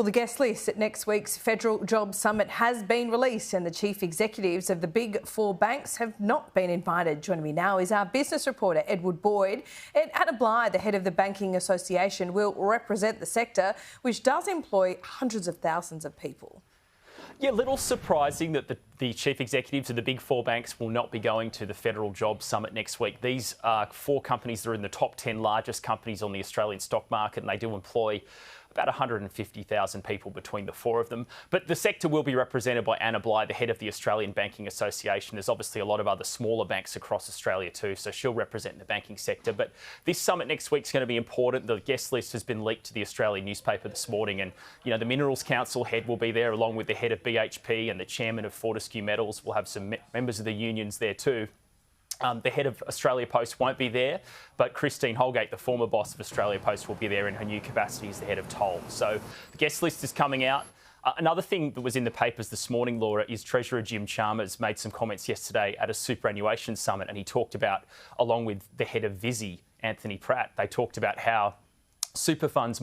Well, the guest list at next week's Federal Jobs Summit has been released and the chief executives of the big four banks have not been invited. Joining me now is our business reporter, Edward Boyd. Anna Bligh, the head of the Banking Association, will represent the sector, which does employ hundreds of thousands of people. Yeah, a little surprising that the chief executives of the big four banks will not be going to the Federal Jobs Summit next week. These are four companies that are in the top 10 largest companies on the Australian stock market, and they do employ about 150,000 people between the four of them. But the sector will be represented by Anna Bligh, the head of the Australian Banking Association. There's obviously a lot of other smaller banks across Australia too, so she'll represent the banking sector. But this summit next week is going to be important. The guest list has been leaked to the Australian newspaper this morning, and the Minerals Council head will be there, along with the head of BHP and the chairman of Fortescue Metals. We'll have some members of the unions there too. The head of Australia Post won't be there, but Christine Holgate, the former boss of Australia Post, will be there in her new capacity as the head of Toll. So the guest list is coming out. Another thing that was in the papers this morning, Laura, is Treasurer Jim Chalmers made some comments yesterday at a superannuation summit, and he talked about, along with the head of Visy, Anthony Pratt, they talked about how super funds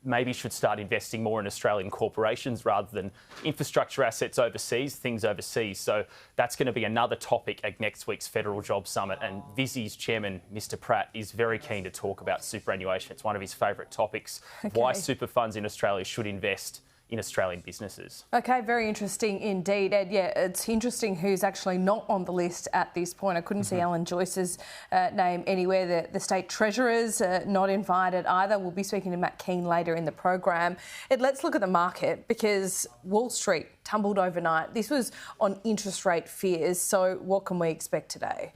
maybe should start investing more in Australian corporations rather than infrastructure assets overseas, things overseas. So that's going to be another topic at next week's Federal Jobs Summit. And Visy's chairman, Mr Pratt, is very keen to talk about superannuation. It's one of his favourite topics, why super funds in Australia should invest in Australian businesses. OK, very interesting indeed, Ed. Yeah, it's interesting who's actually not on the list at this point. I couldn't see Alan Joyce's name anywhere. The State Treasurer's not invited either. We'll be speaking to Matt Keane later in the program. Ed, let's look at the market because Wall Street tumbled overnight. This was on interest rate fears. So what can we expect today?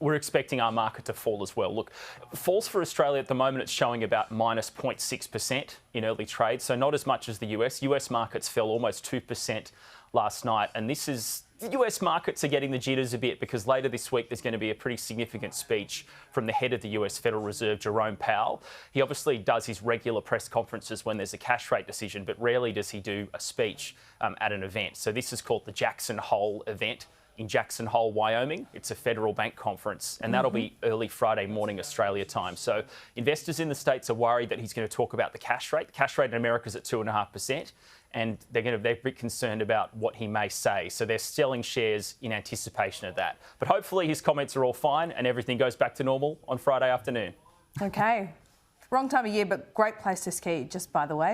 We're expecting our market to fall as well. Look, falls for Australia at the moment, it's showing about minus 0.6% in early trade, so not as much as the US. US markets fell almost 2% last night, and the US markets are getting the jitters a bit because later this week there's going to be a pretty significant speech from the head of the US Federal Reserve, Jerome Powell. He obviously does his regular press conferences when there's a cash rate decision, but rarely does he do a speech at an event. So this is called the Jackson Hole event in Jackson Hole, Wyoming. It's a federal bank conference, and that'll be early Friday morning Australia time. So investors in the States are worried that he's going to talk about the cash rate. The cash rate in America is at 2.5%, and they're a bit concerned about what he may say. So they're selling shares in anticipation of that. But hopefully his comments are all fine and everything goes back to normal on Friday afternoon. OK. Wrong time of year, but great place to ski, just by the way.